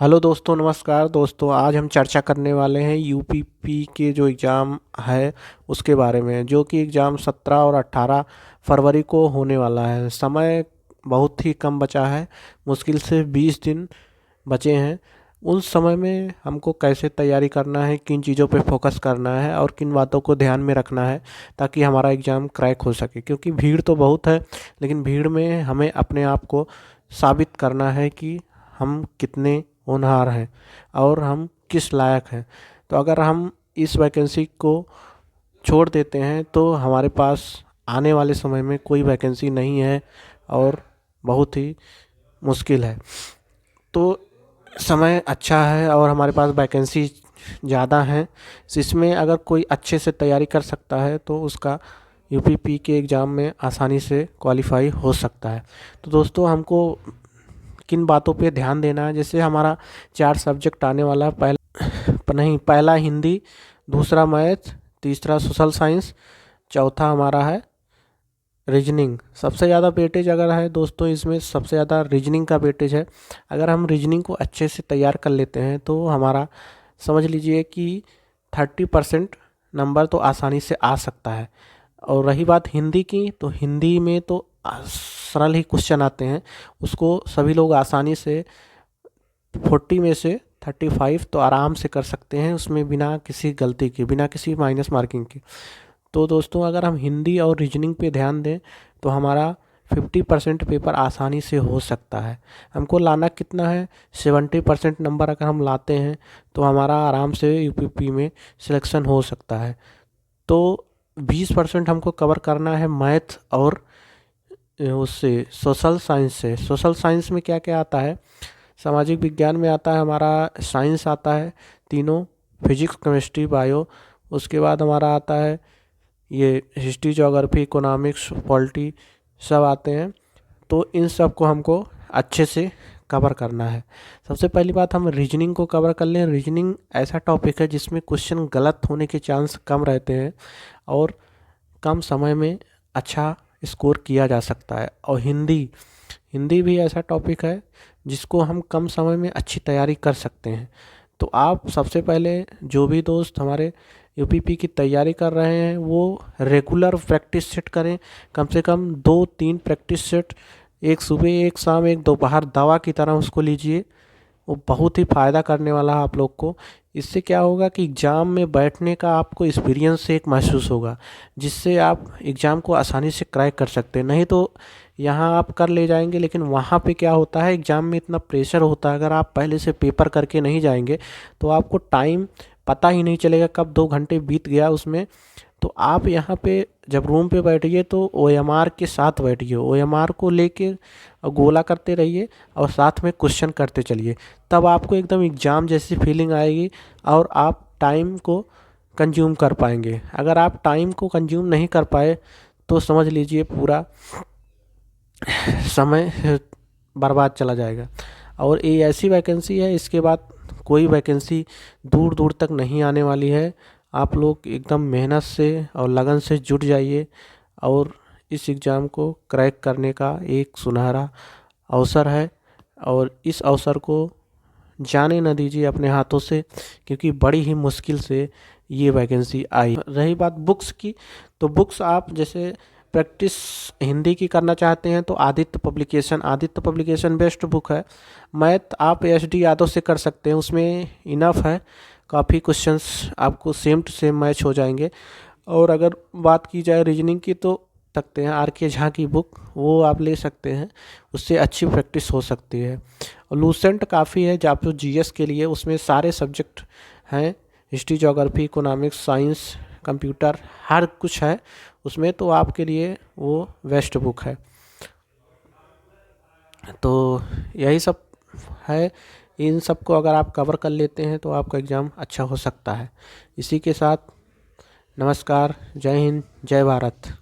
Hello दोस्तों, नमस्कार दोस्तों। आज हम चर्चा करने वाले हैं यूपीपी के जो एग्ज़ाम है उसके बारे में, जो कि एग्ज़ाम 17 और 18 फरवरी को होने वाला है। समय बहुत ही कम बचा है, मुश्किल से 20 दिन बचे हैं। उस समय में हमको कैसे तैयारी करना है, किन चीज़ों पे फोकस करना है और किन बातों को ध्यान में रखना है ताकि हमारा एग्ज़ाम क्रैक हो सके। क्योंकि भीड़ तो बहुत है, लेकिन भीड़ में हमें अपने आप को साबित करना है कि हम कितने होनहार हैं और हम किस लायक हैं। तो अगर हम इस वैकेंसी को छोड़ देते हैं तो हमारे पास आने वाले समय में कोई वैकेंसी नहीं है और बहुत ही मुश्किल है। तो समय अच्छा है और हमारे पास वैकेंसी ज़्यादा हैं। इसमें अगर कोई अच्छे से तैयारी कर सकता है तो उसका यूपीपी के एग्ज़ाम में आसानी से क्वालिफाई हो सकता है। तो दोस्तों, हमको किन बातों पे ध्यान देना है, जैसे हमारा 4 सब्जेक्ट आने वाला है। पहला हिंदी, दूसरा मैथ, तीसरा सोशल साइंस, चौथा हमारा है रीजनिंग। सबसे ज़्यादा वेटेज अगर है दोस्तों, इसमें सबसे ज़्यादा रीजनिंग का वेटेज है। अगर हम रीजनिंग को अच्छे से तैयार कर लेते हैं तो हमारा समझ लीजिए कि 30% नंबर तो आसानी से आ सकता है। और रही बात हिंदी की, तो हिंदी में तो सरल ही क्वेश्चन आते हैं, उसको सभी लोग आसानी से 40 में से 35 तो आराम से कर सकते हैं, उसमें बिना किसी गलती के, बिना किसी माइनस मार्किंग के। तो दोस्तों, अगर हम हिंदी और रीजनिंग पे ध्यान दें तो हमारा 50% पेपर आसानी से हो सकता है। हमको लाना कितना है, 70% नंबर अगर हम लाते हैं तो हमारा आराम से यूपीपी में सिलेक्शन हो सकता है। तो 20% हमको कवर करना है मैथ और उससे सोशल साइंस से। सोशल साइंस में क्या क्या आता है, सामाजिक विज्ञान में आता है हमारा, साइंस आता है तीनों, फिजिक्स केमिस्ट्री बायो। उसके बाद हमारा आता है ये हिस्ट्री ज्योग्राफी इकोनॉमिक्स पॉलिटी, सब आते हैं। तो इन सब को हमको अच्छे से कवर करना है। सबसे पहली बात, हम रीजनिंग को कवर कर लें। रीजनिंग ऐसा टॉपिक है जिसमें क्वेश्चन गलत होने के चांस कम रहते हैं और कम समय में अच्छा स्कोर किया जा सकता है। और हिंदी हिंदी भी ऐसा टॉपिक है जिसको हम कम समय में अच्छी तैयारी कर सकते हैं। तो आप सबसे पहले, जो भी दोस्त हमारे यूपीपी की तैयारी कर रहे हैं, वो रेगुलर प्रैक्टिस सेट करें। कम से कम 2-3 प्रैक्टिस सेट, एक सुबह एक शाम एक दोपहर, दवा की तरह उसको लीजिए। वो बहुत ही फ़ायदा करने वाला है आप लोग को। इससे क्या होगा कि एग्ज़ाम में बैठने का आपको एक्सपीरियंस से एक महसूस होगा, जिससे आप एग्ज़ाम को आसानी से क्रैक कर सकते हैं। नहीं तो यहाँ आप कर ले जाएंगे, लेकिन वहाँ पे क्या होता है, एग्ज़ाम में इतना प्रेशर होता है, अगर आप पहले से पेपर करके नहीं जाएंगे तो आपको टाइम पता ही नहीं चलेगा कब 2 घंटे बीत गया उसमें। तो आप यहाँ पे जब रूम पे बैठिए तो ओएमआर के साथ बैठिए, ओएमआर को लेके गोला करते रहिए और साथ में क्वेश्चन करते चलिए। तब आपको एकदम एग्ज़ाम जैसी फीलिंग आएगी और आप टाइम को कंज्यूम कर पाएंगे। अगर आप टाइम को कंज्यूम नहीं कर पाए तो समझ लीजिए पूरा समय बर्बाद चला जाएगा। और ये ऐसी वैकेंसी है, इसके बाद कोई वैकेंसी दूर दूर तक नहीं आने वाली है। आप लोग एकदम मेहनत से और लगन से जुट जाइए और इस एग्ज़ाम को क्रैक करने का एक सुनहरा अवसर है। और इस अवसर को जाने न दीजिए अपने हाथों से, क्योंकि बड़ी ही मुश्किल से ये वैकेंसी आई। रही बात बुक्स की, तो बुक्स आप जैसे प्रैक्टिस हिंदी की करना चाहते हैं तो आदित्य पब्लिकेशन बेस्ट बुक है। मैथ आप एस डी यादव से कर सकते हैं, उसमें इनफ है, काफ़ी क्वेश्चंस आपको सेम टू सेम मैच हो जाएंगे। और अगर बात की जाए रीजनिंग की तो सकते हैं आर के झा की बुक, वो आप ले सकते हैं, उससे अच्छी प्रैक्टिस हो सकती है। और लूसेंट काफ़ी है जो आपको जीएस के लिए, उसमें सारे सब्जेक्ट हैं, history geography economics science computer हर कुछ है उसमें, तो आपके लिए वो बेस्ट बुक है। तो यही सब है। इन सब को अगर आप कवर कर लेते हैं तो आपका एग्ज़ाम अच्छा हो सकता है। इसी के साथ नमस्कार, जय हिंद, जय भारत।